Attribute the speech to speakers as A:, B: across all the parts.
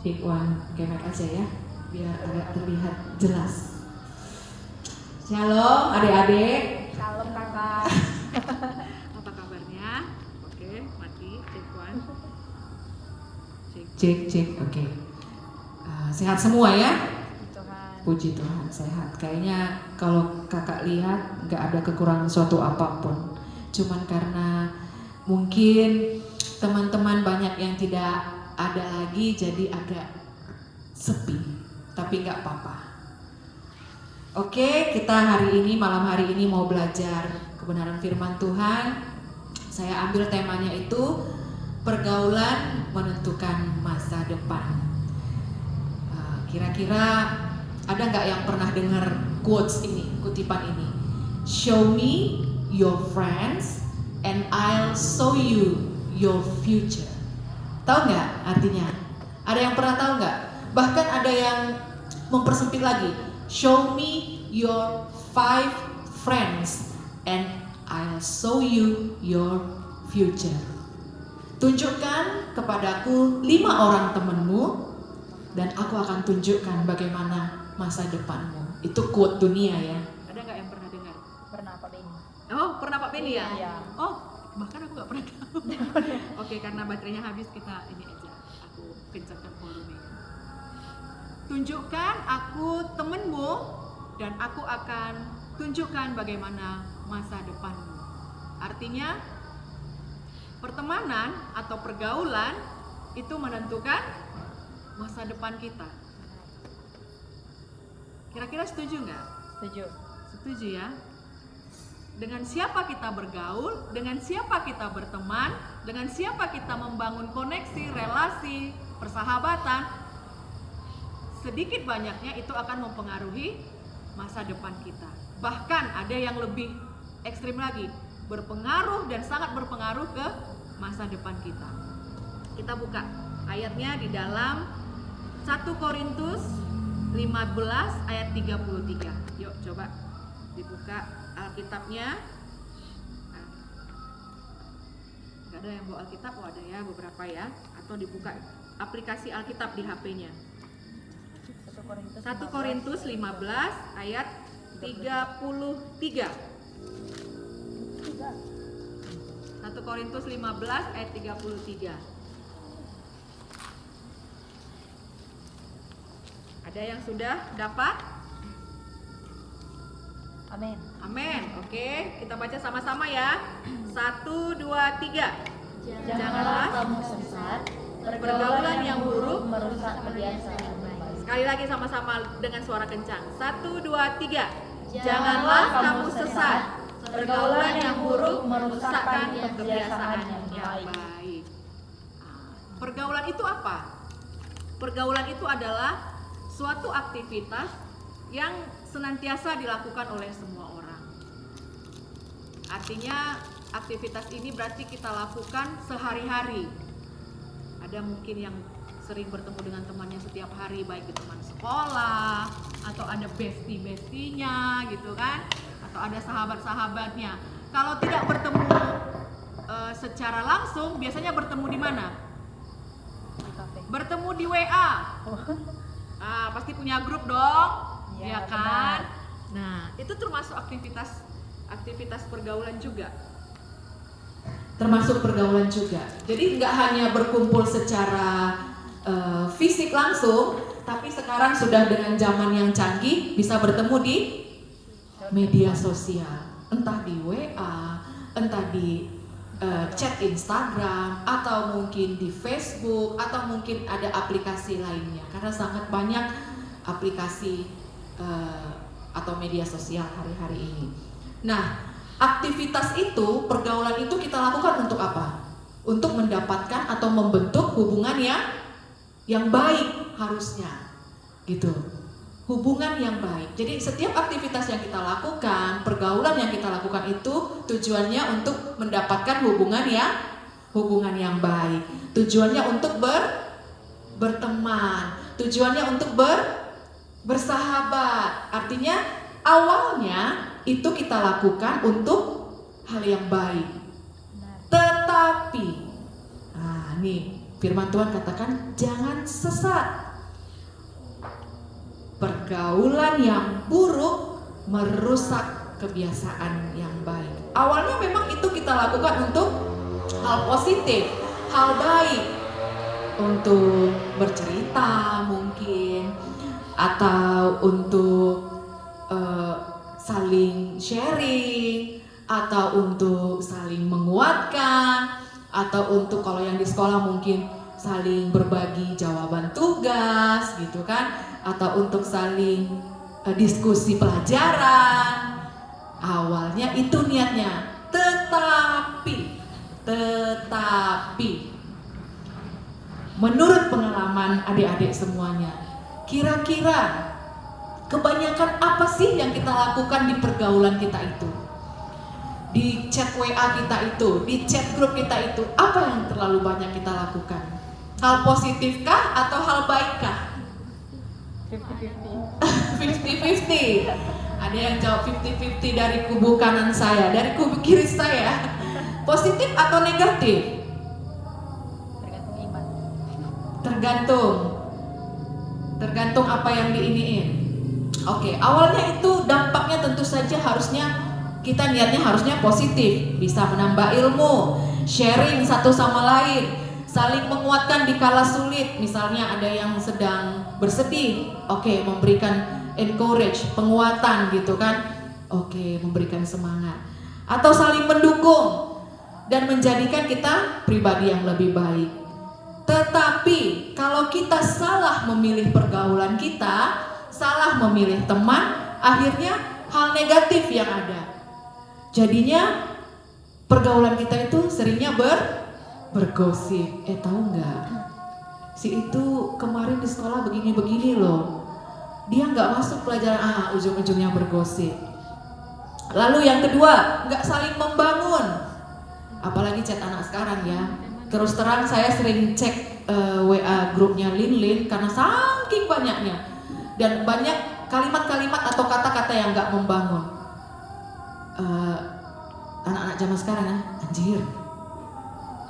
A: Take one, pakai mic aja ya, biar agak terlihat jelas. Shalom adik-adik.
B: Shalom kakak.
A: Apa kabarnya? Oke, mati. Take one. Cek, oke. Sehat semua ya?
B: Tuhan.
A: Puji Tuhan, sehat. Kayaknya kalau kakak lihat nggak ada kekurangan suatu apapun. Cuman karena mungkin teman-teman banyak yang tidak ada lagi, jadi agak sepi. Tapi nggak apa-apa. Oke, kita malam hari ini mau belajar kebenaran firman Tuhan. Saya ambil temanya itu pergaulan menentukan masa depan. Kira-kira ada nggak yang pernah dengar quotes ini, kutipan ini? Show me your friends and I'll show you your future. Tahu nggak artinya? Ada yang pernah tahu nggak? Bahkan ada yang mempersempit lagi. Show me your 5 friends and I'll show you your future. Tunjukkan kepadaku 5 orang temanmu dan aku akan tunjukkan bagaimana masa depanmu. Itu quote dunia ya. Ada nggak yang pernah dengar?
B: Pernah Pak Beni.
A: Oh, pernah Pak Beni ya?
B: Iya.
A: Oh, bahkan aku nggak pernah tahu. Oke, karena baterainya habis kita ini aja. Aku kencangkan volumenya. Tunjukkan aku temenmu dan aku akan tunjukkan bagaimana masa depanmu. Artinya pertemanan atau pergaulan itu menentukan masa depan kita. Kira-kira setuju nggak?
B: Setuju.
A: Setuju ya. Dengan siapa kita bergaul, dengan siapa kita berteman, dengan siapa kita membangun koneksi, relasi, persahabatan, sedikit banyaknya itu akan mempengaruhi masa depan kita. Bahkan ada yang lebih ekstrim lagi, berpengaruh dan sangat berpengaruh ke masa depan kita. Kita buka ayatnya di dalam 1 Korintus 15 ayat 33. Yuk coba dibuka Alkitabnya. Gak ada yang bawa Alkitab? Oh ada ya, beberapa ya. Atau dibuka aplikasi Alkitab di HP-nya. 1 Korintus 15 ayat 33. 1 Korintus 15 ayat 33. Ada yang sudah dapat?
B: Amin.
A: Amin. Oke, kita baca sama-sama ya. 1, 2, 3.
B: Janganlah kamu sesat. Pergaulan yang buruk merusak kebiasaan yang baik.
A: Sekali lagi sama-sama dengan suara kencang. 1, 2, 3. Janganlah kamu sesat. Pergaulan yang buruk merusakkan kebiasaan yang baik. Pergaulan itu apa? Pergaulan itu adalah suatu aktivitas yang senantiasa dilakukan oleh semua orang. Artinya aktivitas ini berarti kita lakukan sehari-hari. Ada mungkin yang sering bertemu dengan temannya setiap hari, baik itu teman sekolah atau ada bestie-bestinya gitu kan, atau ada sahabat-sahabatnya. Kalau tidak bertemu secara langsung, biasanya bertemu di mana?
B: Di kafe.
A: Bertemu di WA. Pasti punya grup dong, ya kan?
B: Benar.
A: Nah, itu termasuk aktivitas pergaulan juga. Termasuk pergaulan juga. Jadi nggak hanya berkumpul secara fisik langsung, tapi sekarang sudah dengan zaman yang canggih bisa bertemu di media sosial, entah di WA, entah di chat Instagram, atau mungkin di Facebook, atau mungkin ada aplikasi lainnya. Karena sangat banyak aplikasi atau media sosial hari-hari ini. Nah, aktivitas itu, pergaulan itu kita lakukan untuk apa? Untuk mendapatkan atau membentuk hubungan yang baik harusnya, gitu. Hubungan yang baik. Jadi setiap aktivitas yang kita lakukan, pergaulan yang kita lakukan itu tujuannya untuk mendapatkan hubungan yang baik. Tujuannya untuk berteman. Tujuannya untuk bersahabat. Artinya awalnya itu kita lakukan untuk hal yang baik. Tetapi, nih Firman Tuhan katakan jangan sesat. Pergaulan yang buruk merusak kebiasaan yang baik. Awalnya memang itu kita lakukan untuk hal positif, hal baik, untuk bercerita mungkin, atau untuk saling sharing, atau untuk saling menguatkan, atau untuk kalau yang di sekolah mungkin saling berbagi jawaban tugas gitu kan, atau untuk saling diskusi pelajaran. Awalnya itu niatnya, tetapi menurut pengalaman adik-adik semuanya, kira-kira kebanyakan apa sih yang kita lakukan di pergaulan kita itu? Di chat WA kita itu, di chat grup kita itu, apa yang terlalu banyak kita lakukan? Hal positifkah atau hal baikkah? 50-50. Ada yang jawab 50-50 dari kubu kanan saya, dari kubu kiri saya. Positif atau negatif?
B: Tergantung iman.
A: Tergantung apa yang diiniin. Oke, awalnya itu dampaknya tentu saja harusnya kita niatnya harusnya positif, bisa menambah ilmu, sharing satu sama lain, saling menguatkan di kala sulit. Misalnya ada yang sedang bersedih, oke, memberikan encourage, penguatan gitu kan, oke, memberikan semangat, atau saling mendukung dan menjadikan kita pribadi yang lebih baik. Tetapi kalau kita salah memilih pergaulan kita, salah memilih teman, akhirnya hal negatif yang ada. Jadinya pergaulan kita itu seringnya bergosip. Tahu nggak? Si itu kemarin di sekolah begini-begini loh. Dia nggak masuk pelajaran, ujung-ujungnya bergosip. Lalu yang kedua, nggak saling membangun. Apalagi chat anak sekarang ya. Terus terang saya sering cek WA grupnya Lin karena saking banyaknya. Dan banyak kalimat-kalimat atau kata-kata yang nggak membangun. Anak-anak zaman sekarang ya, anjir,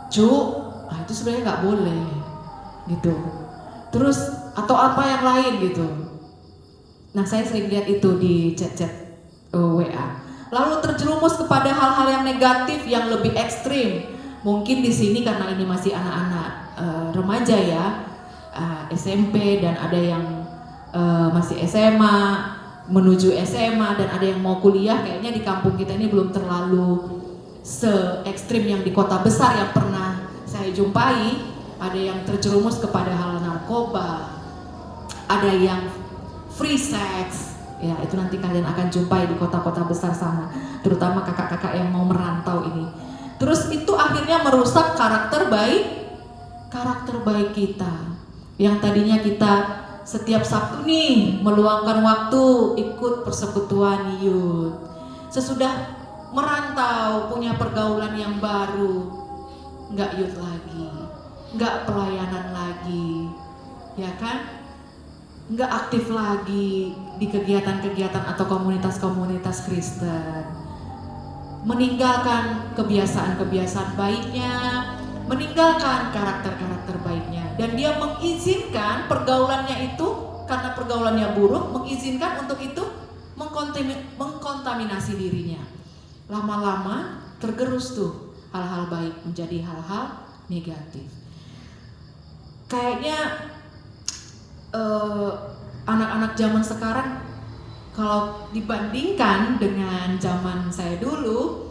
A: itu sebenarnya nggak boleh, gitu. Terus atau apa yang lain gitu. Nah saya sering lihat itu di chat-chat WA. Lalu terjerumus kepada hal-hal yang negatif yang lebih ekstrim. Mungkin di sini karena ini masih anak-anak remaja ya, SMP dan ada yang masih SMA menuju SMA dan ada yang mau kuliah. Kayaknya di kampung kita ini belum terlalu se-ekstrim yang di kota besar yang pernah saya jumpai. Ada yang terjerumus kepada hal narkoba, ada yang free sex, ya itu nanti kalian akan jumpai di kota-kota besar sana, terutama kakak-kakak yang mau merantau ini. Terus itu akhirnya merusak karakter baik kita, yang tadinya kita setiap Sabtu nih meluangkan waktu ikut persekutuan youth. Sesudah merantau punya pergaulan yang baru, nggak youth lagi, nggak pelayanan lagi, ya kan? Nggak aktif lagi di kegiatan-kegiatan atau komunitas-komunitas Kristen. Meninggalkan kebiasaan-kebiasaan baiknya, meninggalkan karakter-karakter baiknya, dan dia mengizinkan pergaulannya itu, karena pergaulannya buruk, mengizinkan untuk itu mengkontaminasi dirinya. Lama-lama tergerus tuh hal-hal baik menjadi hal-hal negatif. Kayaknya anak-anak zaman sekarang kalau dibandingkan dengan zaman saya dulu,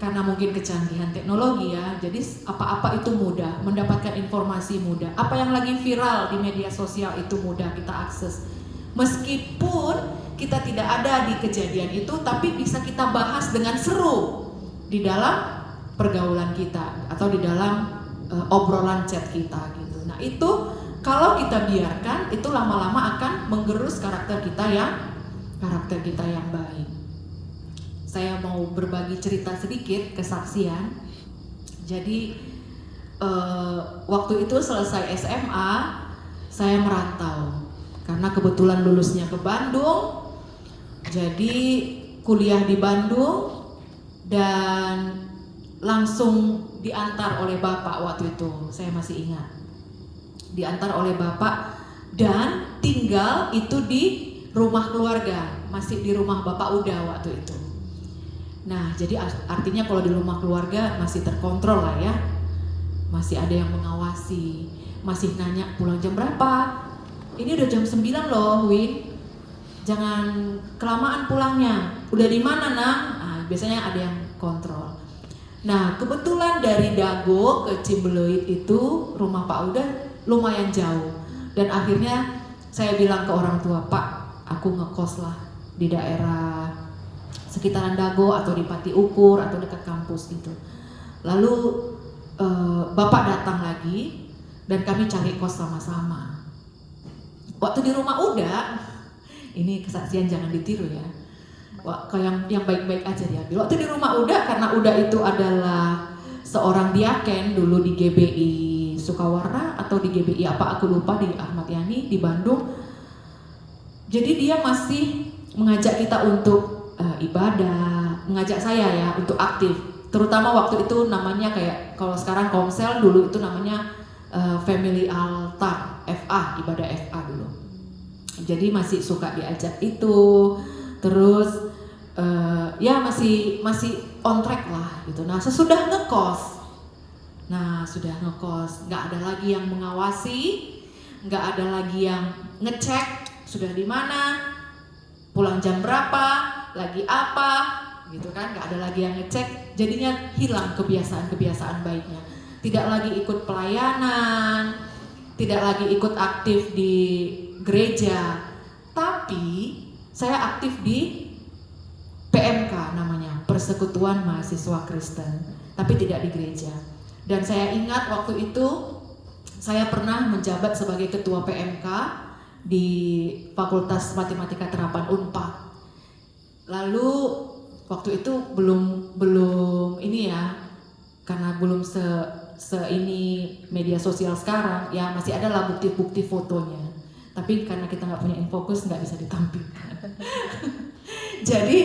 A: karena mungkin kecanggihan teknologi ya, jadi apa-apa itu mudah, mendapatkan informasi mudah, apa yang lagi viral di media sosial itu mudah kita akses. Meskipun kita tidak ada di kejadian itu, tapi bisa kita bahas dengan seru di dalam pergaulan kita atau di dalam obrolan chat kita gitu. Nah itu kalau kita biarkan, itu lama-lama akan menggerus karakter kita yang baik. Saya mau berbagi cerita sedikit, kesaksian. Jadi waktu itu selesai SMA, saya merantau karena kebetulan lulusnya ke Bandung. Jadi kuliah di Bandung dan langsung diantar oleh bapak waktu itu, saya masih ingat. Diantar oleh bapak dan tinggal itu di rumah keluarga, masih di rumah bapak udah waktu itu. Nah, jadi artinya kalau di rumah keluarga masih terkontrol lah ya. Masih ada yang mengawasi, masih nanya pulang jam berapa. Ini udah jam 9 loh, Win. Jangan kelamaan pulangnya. Udah di mana, Nang? Nah, biasanya ada yang kontrol. Nah, kebetulan dari Dago ke Cimbuluit itu rumah Pak Uda lumayan jauh. Dan akhirnya saya bilang ke orang tua, Pak, aku ngekos lah di daerah sekitaran Dago atau di Pati Ukur atau dekat kampus gitu. Lalu bapak datang lagi dan kami cari kos sama-sama. Waktu di rumah Uda, ini kesaksian jangan ditiru ya. Kalau yang baik-baik aja diambil. Waktu di rumah Uda, karena Uda itu adalah seorang diaken dulu di GBI Sukawarna atau di GBI apa aku lupa, di Ahmad Yani di Bandung. Jadi dia masih mengajak kita untuk ibadah, mengajak saya ya untuk aktif. Terutama waktu itu namanya kayak kalau sekarang Komsel, dulu itu namanya Family Altar, FA, ibadah FA dulu. Jadi masih suka diajak itu, terus ya masih on track lah gitu. Nah, sesudah ngekos, nggak ada lagi yang mengawasi, nggak ada lagi yang ngecek sudah di mana, pulang jam berapa, lagi apa, gitu kan, nggak ada lagi yang ngecek. Jadinya hilang kebiasaan baiknya. Tidak lagi ikut pelayanan, tidak lagi ikut aktif di gereja, tapi saya aktif di PMK namanya, Persekutuan Mahasiswa Kristen, tapi tidak di gereja. Dan saya ingat waktu itu saya pernah menjabat sebagai ketua PMK di Fakultas Matematika Terapan Unpad. Lalu waktu itu belum ini ya, karena belum se ini media sosial sekarang ya, masih ada lah bukti fotonya. Tapi karena kita nggak punya Infocus nggak bisa ditampilkan. Jadi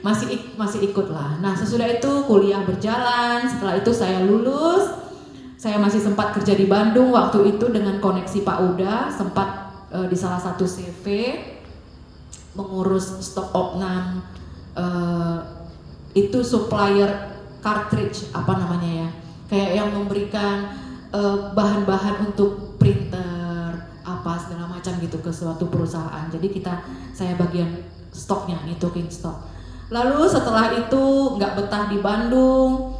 A: masih ikut lah. Nah, sesudah itu kuliah berjalan. Setelah itu saya lulus. Saya masih sempat kerja di Bandung waktu itu dengan koneksi Pak Uda, sempat di salah satu CV mengurus stok opnam, itu supplier cartridge apa namanya ya, kayak yang memberikan bahan-bahan untuk printer apa segala macam gitu ke suatu perusahaan. Jadi saya bagian stoknya, nitokin stok. Lalu setelah itu nggak betah di Bandung,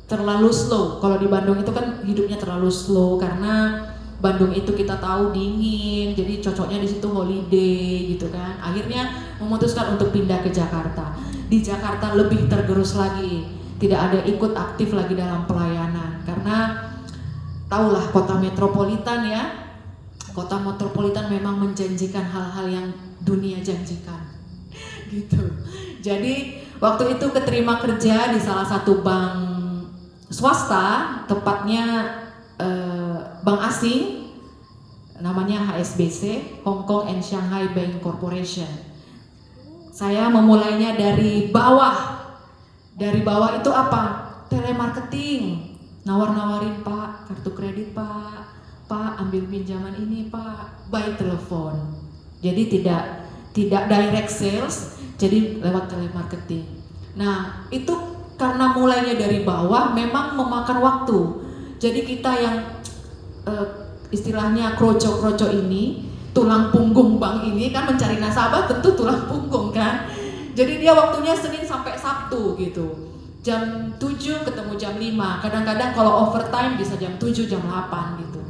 A: terlalu slow. Kalau di Bandung itu kan hidupnya terlalu slow karena Bandung itu kita tahu dingin, jadi cocoknya di situ holiday gitu kan. Akhirnya memutuskan untuk pindah ke Jakarta. Di Jakarta lebih tergerus lagi, tidak ada ikut aktif lagi dalam pelayanan karena tahulah kota metropolitan ya. Kota metropolitan memang menjanjikan hal-hal yang dunia janjikan, gitu. Jadi waktu itu keterima kerja di salah satu bank swasta, tepatnya bank asing, namanya HSBC, Hong Kong and Shanghai Bank Corporation. Saya memulainya dari bawah. Dari bawah itu apa? Telemarketing, nawar-nawarin, Pak, kartu kredit Pak, ambil pinjaman ini Pak, by telepon. Jadi tidak direct sales, jadi lewat telemarketing. Nah, itu karena mulainya dari bawah memang memakan waktu. Jadi kita yang istilahnya kroco-kroco ini, tulang punggung bank ini kan mencari nasabah tentu tulang punggung kan. Jadi dia waktunya Senin sampai Sabtu gitu. Jam 7 ketemu jam 5, kadang-kadang kalau overtime bisa jam 7, jam 8 gitu.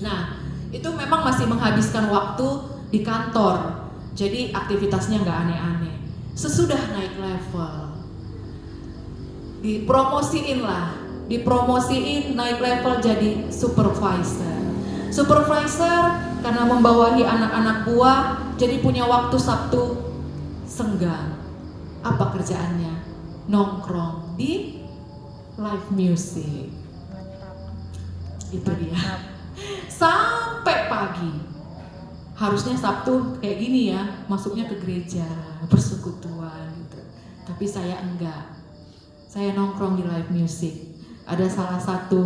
A: Nah, itu memang masih menghabiskan waktu di kantor. Jadi aktivitasnya nggak aneh-aneh. Sesudah naik level, dipromosiin naik level jadi supervisor. Supervisor karena membawahi anak-anak buah, jadi punya waktu Sabtu senggang. Apa kerjaannya? Nongkrong di live music. Itu dia. Sampai pagi. Harusnya Sabtu kayak gini ya, masuknya ke gereja, persekutuan gitu. Tapi saya enggak. saya nongkrong di live music. Ada salah satu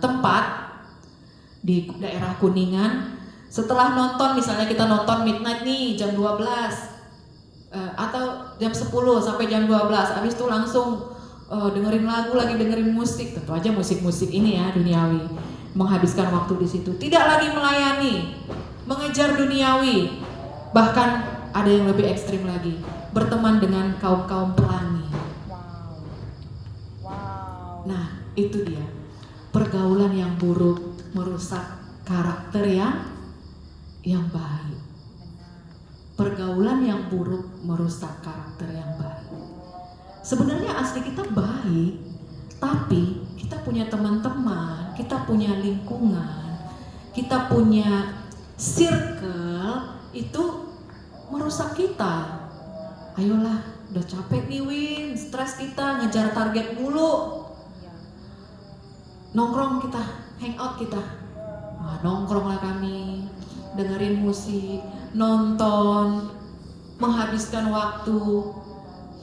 A: tempat di daerah Kuningan. Setelah nonton, misalnya kita nonton midnight nih jam 12 atau jam 10 sampai jam 12, habis itu langsung dengerin lagu lagi, dengerin musik, tentu aja musik-musik ini ya duniawi, menghabiskan waktu di situ, tidak lagi melayani, mengejar duniawi, bahkan ada yang lebih ekstrim lagi, berteman dengan kaum-kaum pelangi. Nah, itu dia, pergaulan yang buruk merusak karakter yang baik. Pergaulan yang buruk merusak karakter yang baik. Sebenarnya asli kita baik, tapi kita punya teman-teman, kita punya lingkungan, kita punya circle itu merusak kita. Ayolah, udah capek nih Win, stres kita, ngejar target mulu. Nongkrong kita, hangout kita. Nah, nongkronglah kami, dengerin musik, nonton, menghabiskan waktu.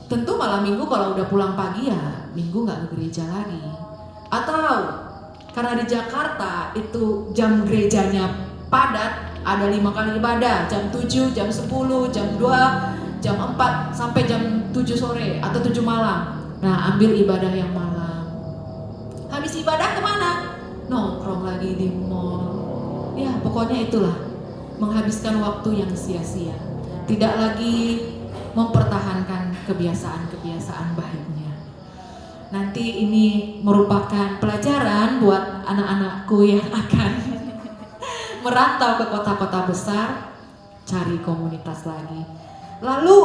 A: Tentu malam minggu kalau udah pulang pagi ya minggu nggak ke gereja lagi. Atau karena di Jakarta itu jam gerejanya padat, ada 5 kali ibadah, jam 7, jam 10, jam 2, jam 4 sampai jam 7 sore atau 7 malam. Nah, ambil ibadah yang malam. Habis ibadah kemana? Nongkrong lagi di mall. Ya pokoknya itulah, menghabiskan waktu yang sia-sia. Tidak lagi mempertahankan kebiasaan-kebiasaan baiknya. Nanti ini merupakan pelajaran buat anak-anakku yang akan merantau ke kota-kota besar, cari komunitas lagi. Lalu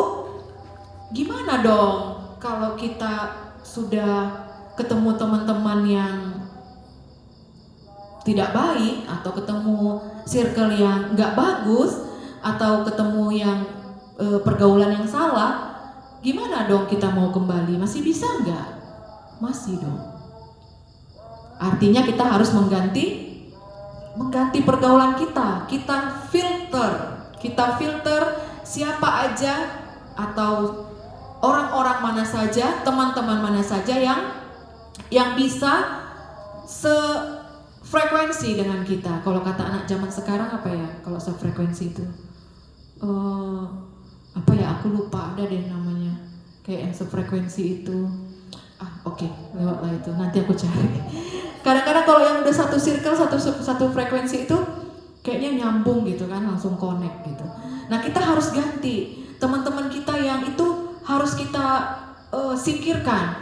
A: gimana dong kalau kita sudah ketemu teman-teman yang tidak baik, atau ketemu circle yang nggak bagus, atau ketemu yang pergaulan yang salah, gimana dong kita mau kembali? Masih bisa nggak? Masih dong. Artinya kita harus mengganti pergaulan kita. Kita filter siapa aja atau orang-orang mana saja, teman-teman mana saja yang bisa sefrekuensi dengan kita. Kalau kata anak zaman sekarang apa ya? Kalau sefrekuensi itu apa ya, aku lupa, ada deh namanya kayak yang sefrekuensi itu. Oke, lewatlah itu, nanti aku cari. Kadang-kadang kalau yang udah satu circle, satu frekuensi itu kayaknya nyambung gitu kan, langsung connect gitu. Nah, kita harus ganti teman-teman kita yang itu, harus kita singkirkan.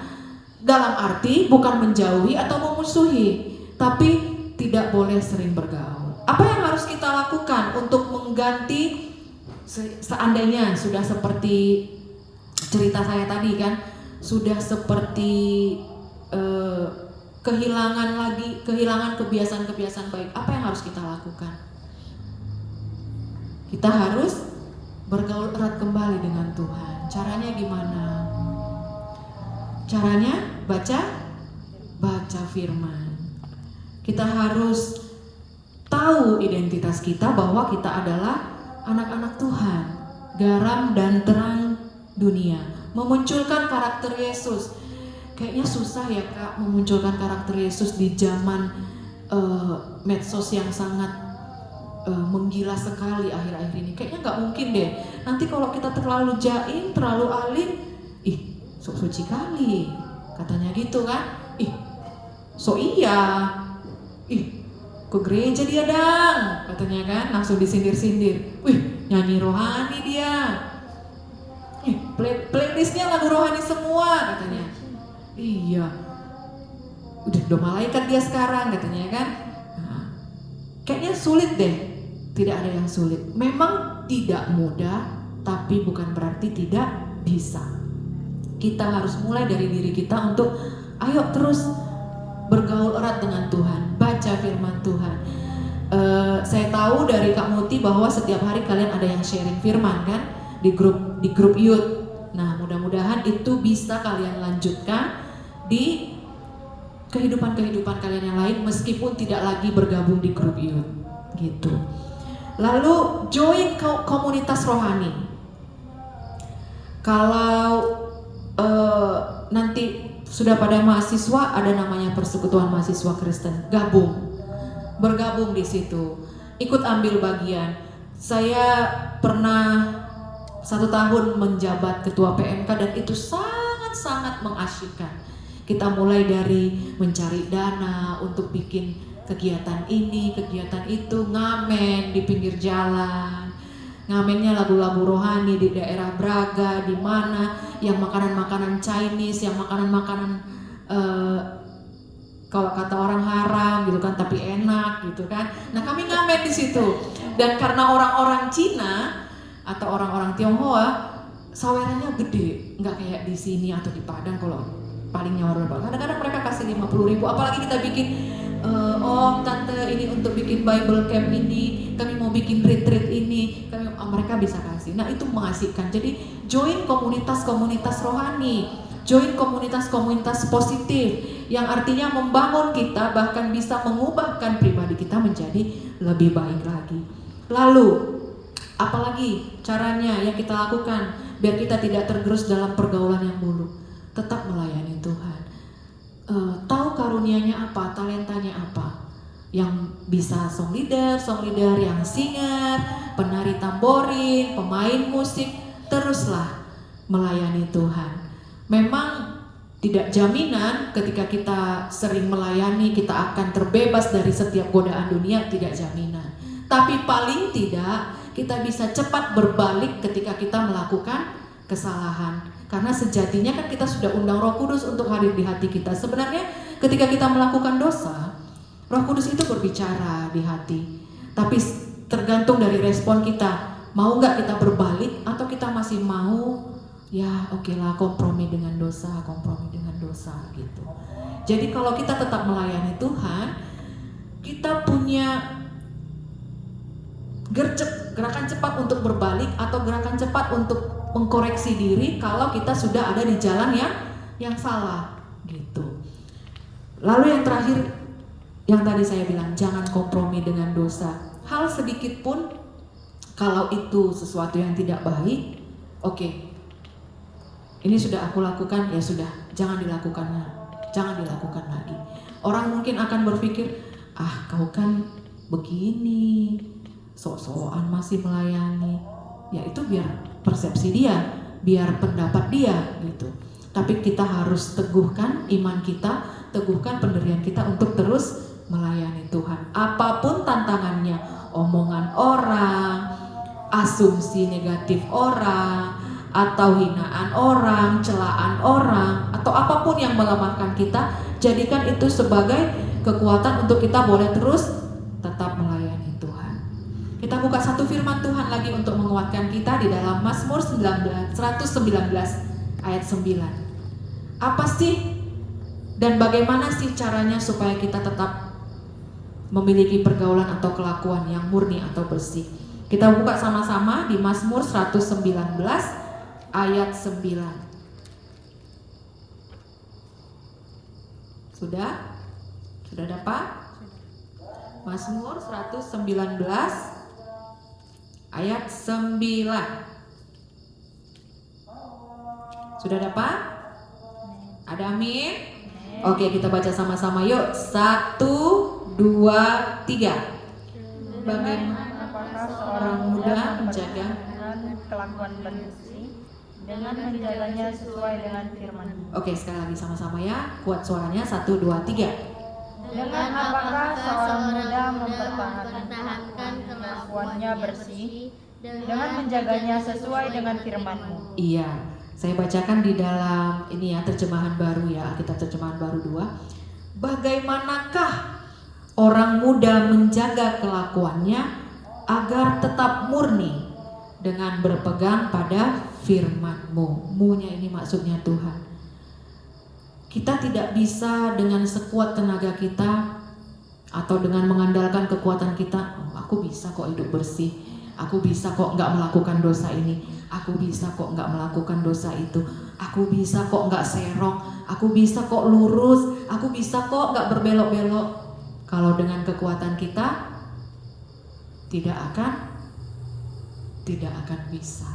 A: Dalam arti bukan menjauhi atau memusuhi, tapi tidak boleh sering bergaul. Apa yang harus kita lakukan untuk mengganti? Seandainya sudah seperti cerita saya tadi kan, sudah seperti kehilangan kebiasaan-kebiasaan baik, apa yang harus kita lakukan? Kita harus bergaul erat kembali dengan Tuhan. Caranya gimana? Caranya baca firman. Kita harus tahu identitas kita, bahwa kita adalah anak-anak Tuhan, garam dan terang dunia, memunculkan karakter Yesus. Kayaknya susah ya Kak memunculkan karakter Yesus di zaman medsos yang sangat menggila sekali akhir-akhir ini. Kayaknya nggak mungkin deh. Nanti kalau kita terlalu jaim, terlalu alim, sok suci kali, katanya gitu kan? So iya, ke gereja dia dang, katanya kan, langsung disindir-sindir. Nyanyi rohani dia. Playlistnya lagu rohani semua, katanya. Iya, udah malaikat dia sekarang, katanya kan. Nah, kayaknya sulit deh. Tidak ada yang sulit. Memang tidak mudah, tapi bukan berarti tidak bisa. Kita harus mulai dari diri kita untuk ayo terus bergaul erat dengan Tuhan, baca firman Tuhan. Saya tahu dari Kak Muti bahwa setiap hari kalian ada yang sharing firman kan di grup youth. Nah, mudah-mudahan itu bisa kalian lanjutkan di kehidupan kalian yang lain, meskipun tidak lagi bergabung di grup youth gitu. Lalu join komunitas rohani. Kalau nanti sudah pada mahasiswa, ada namanya Persekutuan Mahasiswa Kristen, bergabung di situ, ikut ambil bagian. Saya pernah 1 tahun menjabat ketua PMK dan itu sangat-sangat mengasyikkan. Kita mulai dari mencari dana untuk bikin kegiatan ini, kegiatan itu, ngamen di pinggir jalan. Ngamennya lagu-lagu rohani di daerah Braga, di mana yang makanan-makanan Chinese, yang makanan-makanan kalau kata orang haram gitu kan, tapi enak gitu kan. Nah, kami ngamen di situ. Dan karena orang-orang Cina atau orang-orang Tionghoa, sawerannya gede, nggak kayak di sini atau di Padang. Kalau paling nyawer berapa? Kadang-kadang mereka kasih 50.000. Apalagi kita bikin Om, tante, ini untuk bikin Bible camp ini, kami mau bikin retreat ini, mereka bisa kasih. Nah, itu mengasihkan. Jadi join komunitas-komunitas rohani, join komunitas-komunitas positif yang artinya membangun kita, bahkan bisa mengubahkan pribadi kita menjadi lebih baik lagi. Lalu apalagi caranya yang kita lakukan biar kita tidak tergerus dalam pergaulan yang buruk? Tetap melayani Tuhan. Tahu karunianya apa, talentanya apa, yang bisa song leader, yang singer, penari tamborin, pemain musik, teruslah melayani Tuhan. Memang tidak jaminan ketika kita sering melayani kita akan terbebas dari setiap godaan dunia, tidak jaminan. Tapi paling tidak kita bisa cepat berbalik ketika kita melakukan kesalahan. Karena sejatinya kan kita sudah undang Roh Kudus untuk hadir di hati kita. Sebenarnya ketika kita melakukan dosa, Roh Kudus itu berbicara di hati. Tapi tergantung dari respon kita. Mau nggak kita berbalik atau kita masih mau ya oke lah kompromi dengan dosa gitu. Jadi kalau kita tetap melayani Tuhan, kita punya gerakan cepat untuk berbalik atau gerakan cepat untuk mengkoreksi diri kalau kita sudah ada di jalan yang salah gitu. Lalu yang terakhir yang tadi saya bilang, jangan kompromi dengan dosa. Hal sedikit pun kalau itu sesuatu yang tidak baik, oke, ini sudah aku lakukan, ya sudah, jangan dilakukan lagi. Orang mungkin akan berpikir, kau kan begini, sok-sokan masih melayani. Ya itu biar persepsi dia, biar pendapat dia gitu. Tapi kita harus teguhkan iman kita, teguhkan pendirian kita untuk terus melayani Tuhan. Apapun tantangannya, omongan orang, asumsi negatif orang, atau hinaan orang, celaan orang, atau apapun yang melemahkan kita, jadikan itu sebagai kekuatan untuk kita boleh terus tetap melayani Tuhan. Kita buka satu firman Tuhan lagi untuk menguatkan kita di dalam Mazmur 119 ayat 9. Apa sih dan bagaimana sih caranya supaya kita tetap memiliki pergaulan atau kelakuan yang murni atau bersih? Kita buka sama-sama di Mazmur 119 ayat 9. Sudah? Sudah dapat? Mazmur 119 ayat 9. Sudah dapat? Ada amin? Oke, kita baca sama-sama yuk. 1, 2, 3. Bagaimana seorang muda menjaga
B: kelakuan bersih dengan menjaganya sesuai dengan firman.
A: Oke, sekali lagi sama-sama ya. Kuat suaranya. 1, 2, 3.
B: Dengan apakah seorang muda mempertahankan kelakuannya bersih dengan menjaganya sesuai dengan firman-Mu.
A: Iya, saya bacakan di dalam ini ya, terjemahan baru ya, Alkitab terjemahan baru 2. Bagaimanakah orang muda menjaga kelakuannya agar tetap murni dengan berpegang pada firman-Mu. Mu-nya ini maksudnya Tuhan. Kita tidak bisa dengan sekuat tenaga kita atau dengan mengandalkan kekuatan kita, aku bisa kok hidup bersih, aku bisa kok nggak melakukan dosa ini, aku bisa kok nggak melakukan dosa itu, aku bisa kok nggak serong, aku bisa kok lurus, aku bisa kok nggak berbelok-belok. Kalau dengan kekuatan kita tidak akan bisa.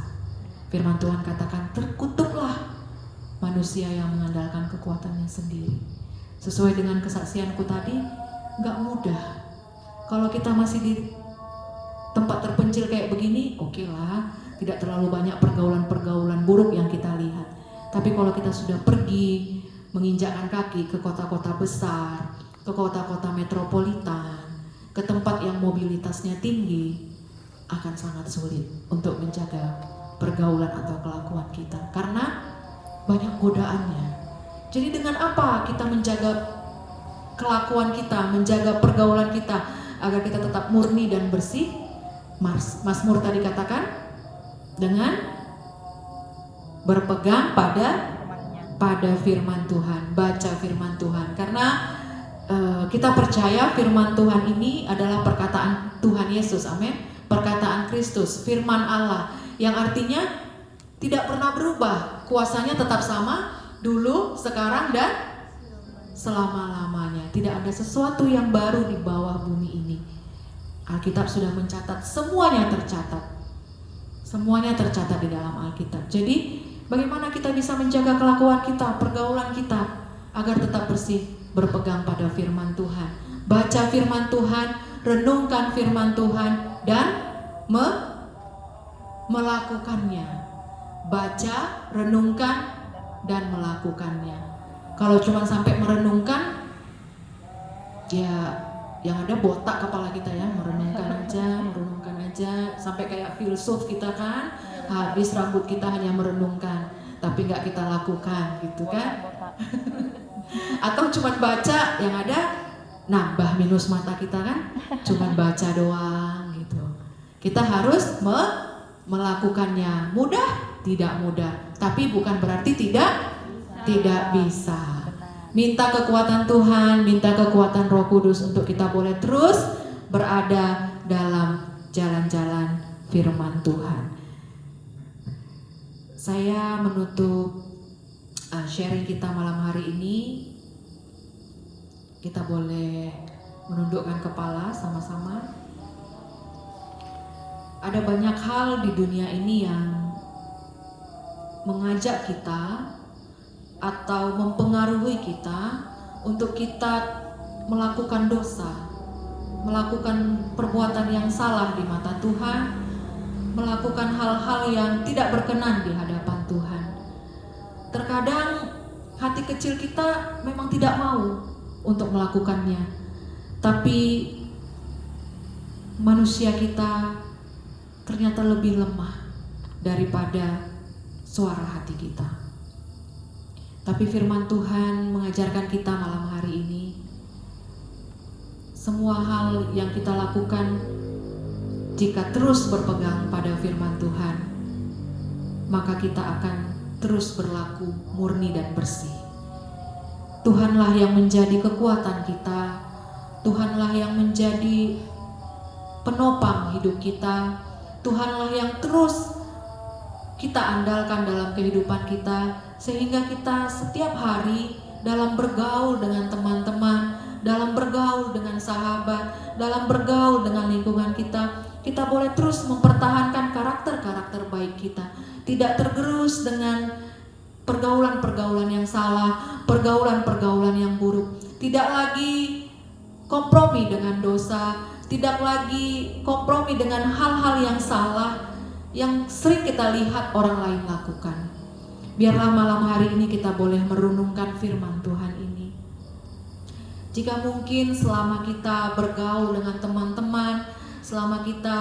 A: Firman Tuhan katakan, terkutuklah manusia yang mengandalkan kekuatannya sendiri. Sesuai dengan kesaksianku tadi, gak mudah. Kalau kita masih di tempat terpencil kayak begini, oke lah, tidak terlalu banyak pergaulan-pergaulan buruk yang kita lihat. Tapi kalau kita sudah pergi, menginjakkan kaki ke kota-kota besar, ke kota-kota metropolitan, ke tempat yang mobilitasnya tinggi, akan sangat sulit untuk menjaga pergaulan atau kelakuan kita, karena banyak godaannya. Jadi dengan apa kita menjaga kelakuan kita, menjaga pergaulan kita agar kita tetap murni dan bersih? Mazmur tadi katakan dengan berpegang pada firman Tuhan, baca firman Tuhan. Karena kita percaya firman Tuhan ini adalah perkataan Tuhan Yesus, amin. Perkataan Kristus, firman Allah, yang artinya tidak pernah berubah, kuasanya tetap sama dulu, sekarang, dan selama-lamanya. Tidak ada sesuatu yang baru di bawah bumi ini. Alkitab sudah mencatat, semuanya tercatat. Semuanya tercatat di dalam Alkitab. Jadi bagaimana kita bisa menjaga kelakuan kita, pergaulan kita agar tetap bersih? Berpegang pada firman Tuhan, baca firman Tuhan, renungkan firman Tuhan, dan melakukannya. Baca, renungkan, dan melakukannya. Kalau cuma sampai merenungkan, ya yang ada botak kepala kita ya, merenungkan aja, sampai kayak filsuf kita kan, habis rambut kita hanya merenungkan, tapi nggak kita lakukan gitu kan. Atau cuma baca, yang ada nambah minus mata kita kan, cuma baca doang gitu. Kita harus melakukannya. Mudah? Tidak mudah, tapi bukan berarti tidak bisa. Minta kekuatan Tuhan, minta kekuatan Roh Kudus untuk kita boleh terus berada dalam jalan-jalan firman Tuhan. Saya menutup sharing kita malam hari ini. Kita boleh menundukkan kepala sama-sama. Ada banyak hal di dunia ini yang mengajak kita atau mempengaruhi kita untuk kita melakukan dosa, melakukan perbuatan yang salah di mata Tuhan, melakukan hal-hal yang tidak berkenan di hadapan Tuhan. Terkadang hati kecil kita memang tidak mau untuk melakukannya, tapi manusia kita ternyata lebih lemah daripada suara hati kita. Tapi firman Tuhan mengajarkan kita malam hari ini, semua hal yang kita lakukan jika terus berpegang pada firman Tuhan, maka kita akan terus berlaku murni dan bersih. Tuhanlah yang menjadi kekuatan kita, Tuhanlah yang menjadi penopang hidup kita, Tuhanlah yang terus kita andalkan dalam kehidupan kita, sehingga kita setiap hari dalam bergaul dengan teman-teman, dalam bergaul dengan sahabat, dalam bergaul dengan lingkungan kita, kita boleh terus mempertahankan karakter-karakter baik kita, tidak tergerus dengan pergaulan-pergaulan yang salah, pergaulan-pergaulan yang buruk, tidak lagi kompromi dengan dosa, tidak lagi kompromi dengan hal-hal yang salah yang sering kita lihat orang lain lakukan. Biarlah malam hari ini kita boleh merenungkan firman Tuhan ini. Jika mungkin selama kita bergaul dengan teman-teman, selama kita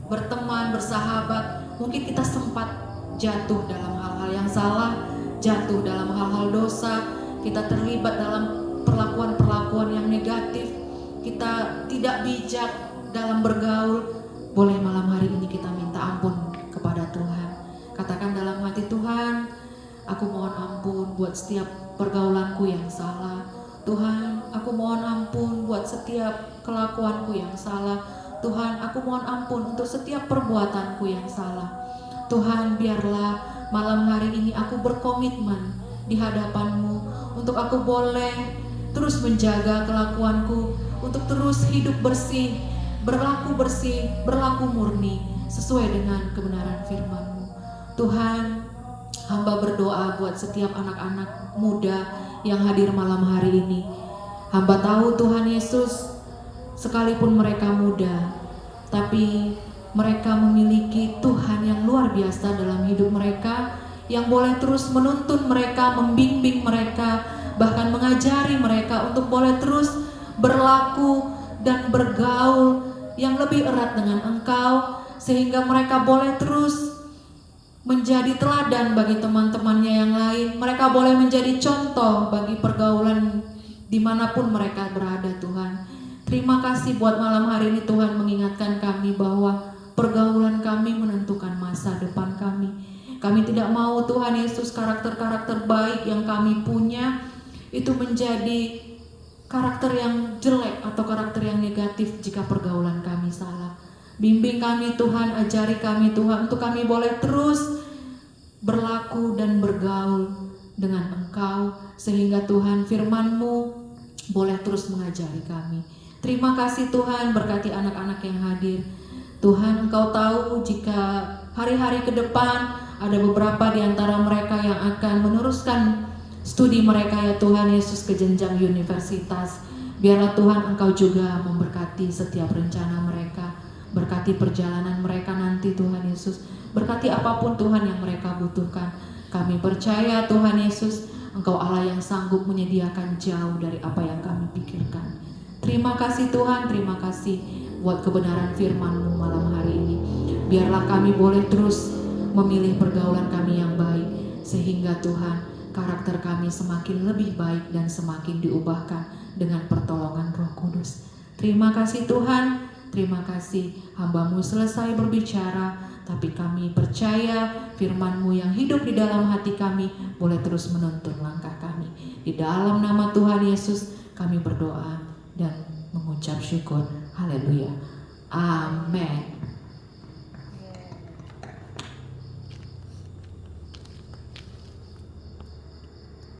A: berteman, bersahabat, mungkin kita sempat jatuh dalam hal-hal yang salah, jatuh dalam hal-hal dosa, kita terlibat dalam perlakuan-perlakuan yang negatif, kita tidak bijak dalam bergaul. Boleh malam hari ini kita minta ampun kepada Tuhan. Katakan dalam hati, Tuhan, aku mohon ampun buat setiap pergaulanku yang salah. Tuhan, aku mohon ampun buat setiap kelakuanku yang salah. Tuhan, aku mohon ampun untuk setiap perbuatanku yang salah. Tuhan, biarlah malam hari ini aku berkomitmen di hadapan-Mu untuk aku boleh terus menjaga kelakuanku, untuk terus hidup bersih, berlaku murni sesuai dengan kebenaran firman-Mu. Tuhan, Hamba berdoa buat setiap anak-anak muda yang hadir malam hari ini. Hamba tahu Tuhan Yesus, sekalipun mereka muda, tapi mereka memiliki Tuhan yang luar biasa dalam hidup mereka, yang boleh terus menuntun mereka, membimbing mereka, bahkan mengajari mereka untuk boleh terus berlaku dan bergaul yang lebih erat dengan Engkau, sehingga mereka boleh terus menjadi teladan bagi teman-temannya yang lain. Mereka boleh menjadi contoh bagi pergaulan dimanapun mereka berada, Tuhan. Terima kasih buat malam hari ini Tuhan mengingatkan kami bahwa pergaulan kami menentukan masa depan kami. Kami tidak mau Tuhan Yesus karakter-karakter baik yang kami punya itu menjadi karakter yang jelek atau karakter yang negatif jika pergaulan kami salah. Bimbing kami Tuhan, ajari kami Tuhan untuk kami boleh terus berlaku dan bergaul dengan Engkau, sehingga Tuhan firman-Mu boleh terus mengajari kami. Terima kasih Tuhan, berkati anak-anak yang hadir. Tuhan, Engkau tahu jika hari-hari ke depan ada beberapa di antara mereka yang akan meneruskan studi mereka ya Tuhan Yesus ke jenjang universitas. Biarlah Tuhan Engkau juga memberkati setiap rencana mereka. Berkati perjalanan mereka nanti Tuhan Yesus. Berkati apapun Tuhan yang mereka butuhkan. Kami percaya Tuhan Yesus, Engkau Allah yang sanggup menyediakan jauh dari apa yang kami pikirkan. Terima kasih Tuhan, terima kasih buat kebenaran firman-Mu malam hari ini. Biarlah kami boleh terus memilih pergaulan kami yang baik, sehingga Tuhan karakter kami semakin lebih baik dan semakin diubahkan dengan pertolongan Roh Kudus. Terima kasih Tuhan. Terima kasih, hamba-Mu selesai berbicara, tapi kami percaya firman-Mu yang hidup di dalam hati kami boleh terus menuntun langkah kami. Di dalam nama Tuhan Yesus kami berdoa dan mengucap syukur. Haleluya. Amin.